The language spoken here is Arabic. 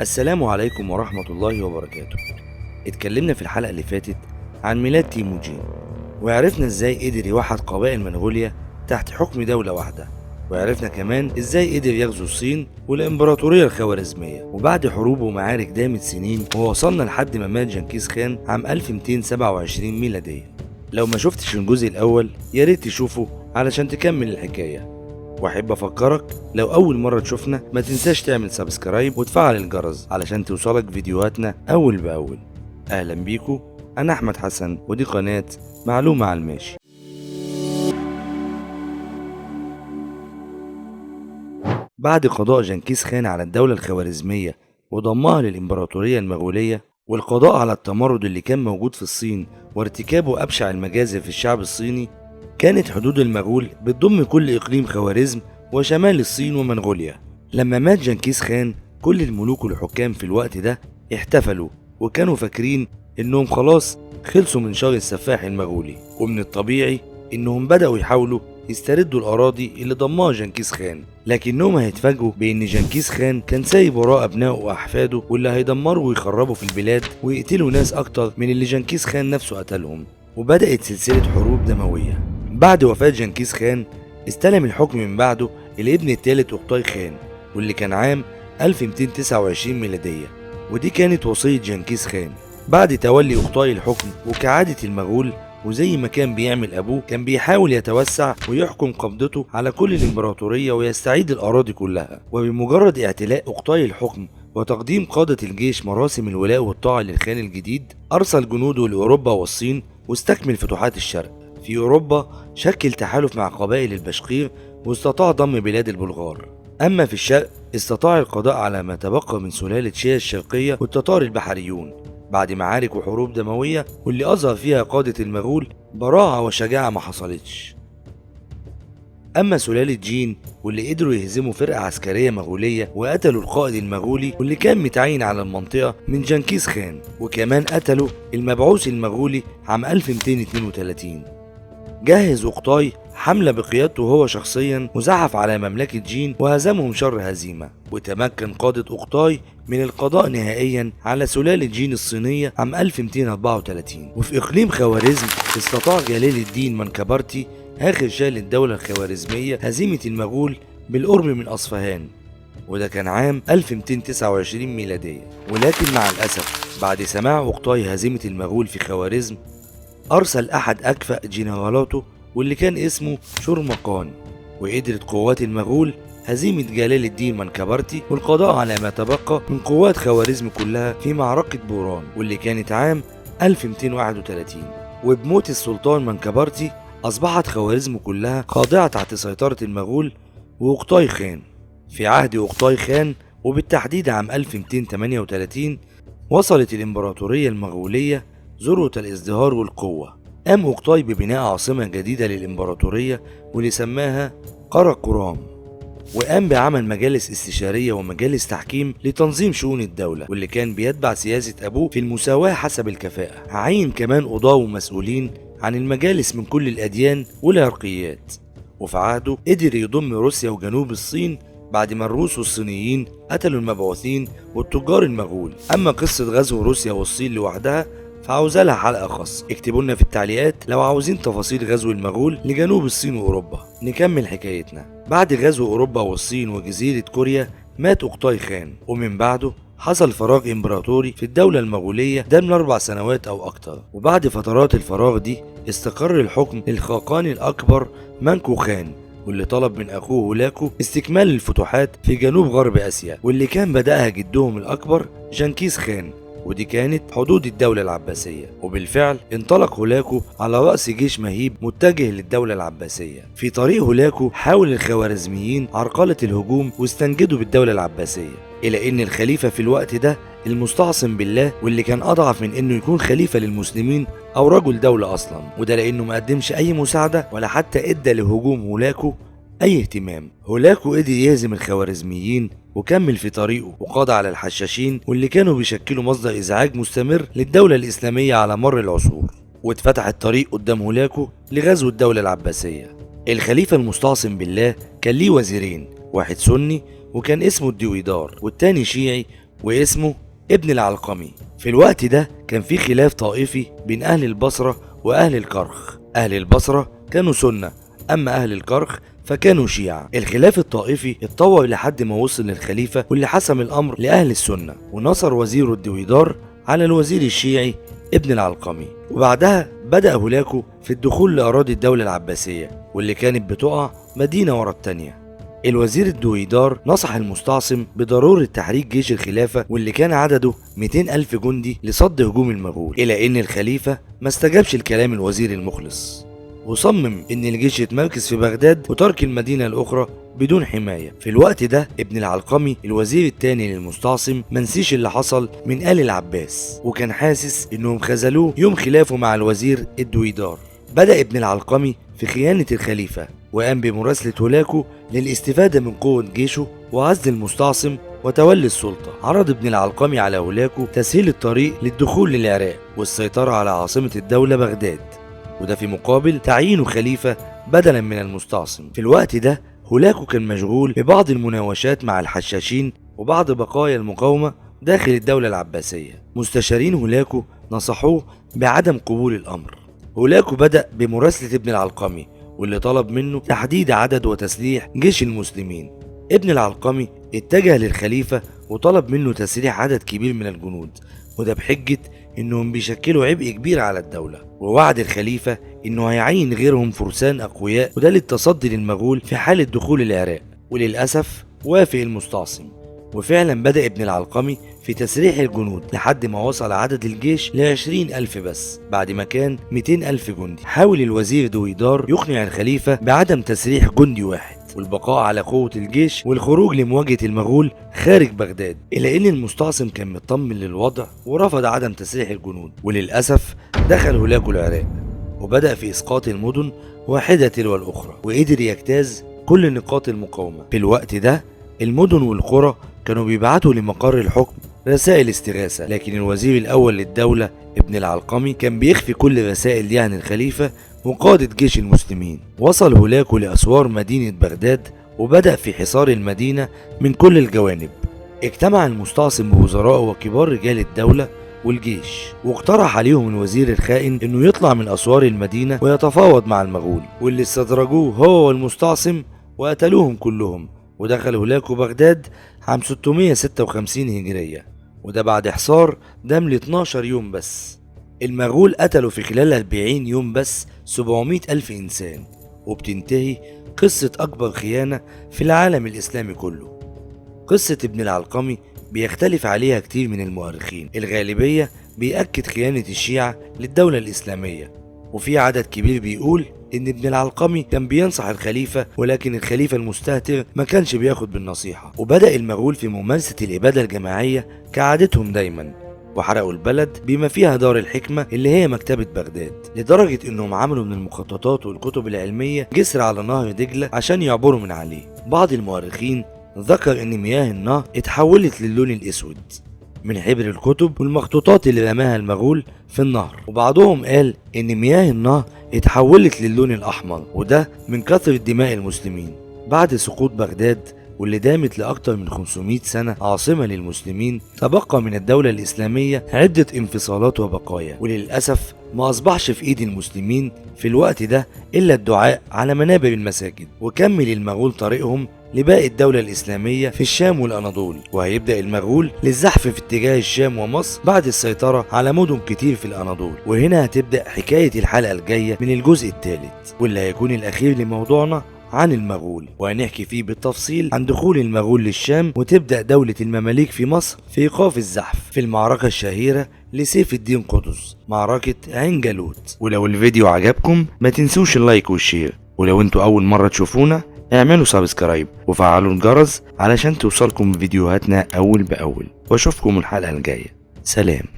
السلام عليكم ورحمة الله وبركاته. اتكلمنا في الحلقة اللي فاتت عن ميلاد تيموجين، وعرفنا ازاي قدر يوحد قبائل منغوليا تحت حكم دولة واحدة، وعرفنا كمان ازاي قدر يغزو الصين والامبراطورية الخوارزمية. وبعد حروب ومعارك دامت سنين ووصلنا لحد ما مات جنكيز خان عام 1227 ميلادية. لو ما شفتش الجزء الأول ياريت تشوفه علشان تكمل الحكاية. واحب افكرك لو اول مرة تشوفنا ما تنساش تعمل سبسكرايب وتفعل الجرس علشان توصلك فيديوهاتنا اول باول. اهلا بيكو، انا احمد حسن ودي قناة معلومة على الماشي. بعد قضاء جنكيز خان على الدولة الخوارزمية وضمها للإمبراطورية المغولية والقضاء على التمرد اللي كان موجود في الصين وارتكابه أبشع المجازر في الشعب الصيني، كانت حدود المغول بتضم كل إقليم خوارزم وشمال الصين ومنغوليا. لما مات جنكيز خان كل الملوك والحكام في الوقت ده احتفلوا وكانوا فاكرين إنهم خلاص خلصوا من شر السفاح المغولي، ومن الطبيعي إنهم بدأوا يحاولوا يستردوا الأراضي اللي ضمها جنكيز خان، لكنهم هيتفاجئوا بإن جنكيز خان كان سايب وراه أبنائه وأحفاده واللي هيدمروا ويخربوا في البلاد ويقتلوا ناس أكتر من اللي جنكيز خان نفسه قتلهم. وبدأت سلسلة حروب دموية. بعد وفاة جنكيز خان استلم الحكم من بعده الابن الثالث أوقتاي خان، واللي كان عام 1229 ميلادية، ودي كانت وصية جنكيز خان. بعد تولي أوقتاي الحكم وكعادة المغول وزي ما كان بيعمل أبوه كان بيحاول يتوسع ويحكم قبضته على كل الإمبراطورية ويستعيد الأراضي كلها. وبمجرد اعتلاء أوقتاي الحكم وتقديم قادة الجيش مراسم الولاء والطاعة للخان الجديد، أرسل جنوده لأوروبا والصين واستكمل فتوحات الشرق. في أوروبا شكل تحالف مع قبائل البشقير واستطاع ضم بلاد البلغار. أما في الشرق استطاع القضاء على ما تبقى من سلالة شيا الشرقية والتتار البحريون بعد معارك وحروب دموية، واللي أظهر فيها قادة المغول براعة وشجاعة ما حصلتش. أما سلالة جين واللي قدروا يهزموا فرقة عسكرية مغولية وقتلوا القائد المغولي واللي كان متعين على المنطقة من جنكيز خان، وكمان قتلوا المبعوث المغولي عام 1232. جهز أوقتاي حملة بقيادته هو شخصيا وزحف على مملكة جين وهزمهم شر هزيمة، وتمكن قادة أوقتاي من القضاء نهائيا على سلالة جين الصينية عام 1234. وفي إقليم خوارزم استطاع جلال الدين منكبرتي آخر شاه للدولة الخوارزمية هزيمة المغول بالقرب من أصفهان، وده كان عام 1229 ميلادية. ولكن مع الأسف بعد سماع أوقتاي هزيمة المغول في خوارزم أرسل أحد أكفأ جنرالاته واللي كان اسمه شورمقان، وقدرت قوات المغول هزيمة جلال الدين منكبرتي والقضاء على ما تبقى من قوات خوارزم كلها في معركة بوران، واللي كانت عام 1231. وبموت السلطان منكبرتي أصبحت خوارزم كلها خاضعة تحت سيطرة المغول وأوقتاي خان. في عهد أوقتاي خان وبالتحديد عام 1238 وصلت الإمبراطورية المغولية ذروة الازدهار والقوة. قام أوقتاي ببناء عاصمة جديدة للإمبراطورية واللي سماها قراقرام، وقام بعمل مجالس استشارية ومجالس تحكيم لتنظيم شؤون الدولة، واللي كان بيتبع سياسة أبوه في المساواة حسب الكفاءة. عين كمان قضاة ومسؤولين عن المجالس من كل الأديان والعرقيات. وفي عهده قدر يضم روسيا وجنوب الصين بعد ما الروس والصينيين قتلوا المبعوثين والتجار المغول. أما قصة غزو روسيا والصين لوحدها فعاوزة لها حلقة خاصة، اكتبوا لنا في التعليقات لو عاوزين تفاصيل غزو المغول لجنوب الصين وأوروبا. نكمل حكايتنا. بعد غزو أوروبا والصين وجزيرة كوريا مات أوقتاي خان، ومن بعده حصل فراغ إمبراطوري في الدولة المغولية دام 4 سنوات أو أكتر. وبعد فترات الفراغ دي استقر الحكم للخاقان الأكبر مانكو خان، واللي طلب من أخوه هولاكو استكمال الفتوحات في جنوب غرب آسيا، واللي كان بدأها جدهم الأكبر جنكيز خان، ودي كانت حدود الدولة العباسية. وبالفعل انطلق هولاكو على رأس جيش مهيب متجه للدولة العباسية. في طريق هولاكو حاول الخوارزميين عرقلة الهجوم واستنجدوا بالدولة العباسية، إلى أن الخليفة في الوقت ده المستعصم بالله واللي كان أضعف من أنه يكون خليفة للمسلمين أو رجل دولة أصلا، وده لأنه ما قدمش أي مساعدة ولا حتى إدى لهجوم هولاكو أي اهتمام. هولاكو قدر يهزم الخوارزميين وكمل في طريقه وقضى على الحشاشين واللي كانوا بيشكلوا مصدر إزعاج مستمر للدولة الإسلامية على مر العصور، واتفتح الطريق قدام هولاكو لغزو الدولة العباسية. الخليفة المستعصم بالله كان ليه وزيرين، واحد سني وكان اسمه الدويدار، والتاني شيعي واسمه ابن العلقمي. في الوقت ده كان في خلاف طائفي بين أهل البصرة وأهل الكرخ. أهل البصرة كانوا سنة، أما أهل الكرخ فكانوا شيعة. الخلاف الطائفي اتطور لحد ما وصل للخليفة، واللي حسم الأمر لأهل السنة، ونصر وزيره الدويدار على الوزير الشيعي ابن العلقمي. وبعدها بدأ هولاكو في الدخول لأراضي الدولة العباسية، واللي كانت بتقع مدينة ورا التانية. الوزير الدويدار نصح المستعصم بضرورة تحريك جيش الخلافة، واللي كان عدده 200 ألف جندي لصد هجوم المغول، إلى أن الخليفة ما استجابش لكلام الوزير المخلص، وصمم ان الجيش يتمركز في بغداد وترك المدينة الاخرى بدون حماية. في الوقت ده ابن العلقمي الوزير الثاني للمستعصم منسيش اللي حصل من آل العباس، وكان حاسس انهم خذلوه يوم خلافه مع الوزير الدويدار. بدأ ابن العلقمي في خيانة الخليفة، وقام بمراسلة هولاكو للاستفادة من قوة جيشه وعزل المستعصم وتولي السلطة. عرض ابن العلقمي على هولاكو تسهيل الطريق للدخول للعراق والسيطرة على عاصمة الدولة بغداد، وده في مقابل تعيينه خليفة بدلا من المستعصم. في الوقت ده هولاكو كان مشغول ببعض المناوشات مع الحشاشين وبعض بقايا المقاومة داخل الدولة العباسية. مستشارين هولاكو نصحوه بعدم قبول الأمر. هولاكو بدأ بمراسلة ابن العلقمي، واللي طلب منه تحديد عدد وتسليح جيش المسلمين. ابن العلقمي اتجه للخليفة وطلب منه تسليح عدد كبير من الجنود، وده بحجة انهم بيشكلوا عبء كبير على الدولة، ووعد الخليفة انه هيعين غيرهم فرسان اقوياء، وده للتصدي للمغول في حالة دخول العراق. وللأسف وافق المستعصم، وفعلا بدأ ابن العلقمي في تسريح الجنود لحد ما وصل عدد الجيش ل20 ألف بس، بعد ما كان 200 ألف جندي. حاول الوزير دويدار يقنع الخليفة بعدم تسريح جندي واحد والبقاء على قوة الجيش والخروج لمواجهة المغول خارج بغداد، إلا أن المستعصم كان مطمن للوضع ورفض عدم تسريح الجنود. وللأسف دخل هولاكو العراق وبدأ في إسقاط المدن واحدة تلو الأخرى، وقدر يجتاز كل نقاط المقاومة. في الوقت ده المدن والقرى كانوا بيبعتوا لمقر الحكم رسائل استغاثة، لكن الوزير الأول للدولة ابن العلقمي كان بيخفي كل رسائل دي عن الخليفة وقادة جيش المسلمين. وصل هولاكو لأسوار مدينة بغداد وبدأ في حصار المدينة من كل الجوانب. اجتمع المستعصم بوزرائه وكبار رجال الدولة والجيش، واقترح عليهم الوزير الخائن انه يطلع من اسوار المدينة ويتفاوض مع المغول، واللي استدرجوه هو والمستعصم وقتلوهم كلهم. ودخل هولاكو بغداد عام 656 هجرية، وده بعد حصار دام ل 12 يوم بس. المغول قتلوا في خلال 40 يوم بس 700 ألف إنسان، وبتنتهي قصة أكبر خيانة في العالم الإسلامي كله. قصة ابن العلقمي بيختلف عليها كتير من المؤرخين، الغالبية بيأكد خيانة الشيعة للدولة الإسلامية، وفي عدد كبير بيقول إن ابن العلقمي كان بينصح الخليفة، ولكن الخليفة المستهتر ما كانش بياخد بالنصيحة. وبدأ المغول في ممارسة الإبادة الجماعية كعادتهم دايما، وحرقوا البلد بما فيها دار الحكمة اللي هي مكتبة بغداد، لدرجة إنهم عملوا من المخططات والكتب العلمية جسر على نهر دجلة عشان يعبروا من عليه. بعض المؤرخين ذكر إن مياه النهر اتحولت للون الأسود من حبر الكتب والمخطوطات اللي رماها المغول في النهر، وبعضهم قال إن مياه النهر اتحولت للون الأحمر، وده من كثرة دماء المسلمين. بعد سقوط بغداد واللي دامت لأكثر من 500 سنة عاصمة للمسلمين، تبقى من الدولة الإسلامية عدة انفصالات وبقايا، وللأسف ما أصبحش في إيد المسلمين في الوقت ده إلا الدعاء على منابر المساجد. وكمل المغول طريقهم لباقي الدولة الإسلامية في الشام والأناضول، وهيبدأ المغول للزحف في اتجاه الشام ومصر بعد السيطرة على مدن كتير في الأناضول. وهنا هتبدأ حكاية الحلقة الجاية من الجزء الثالث، واللي هيكون الأخير لموضوعنا عن المغول، وهنحكي فيه بالتفصيل عن دخول المغول للشام وتبدأ دولة المماليك في مصر في إيقاف الزحف في المعركة الشهيرة لسيف الدين قطز، معركة عين جالوت. ولو الفيديو عجبكم ما تنسوش اللايك والشير، ولو انتوا أول مرة تشوفونا اعملوا سبسكرايب وفعلوا الجرس علشان توصلكم فيديوهاتنا أول بأول، واشوفكم الحلقة الجاية. سلام.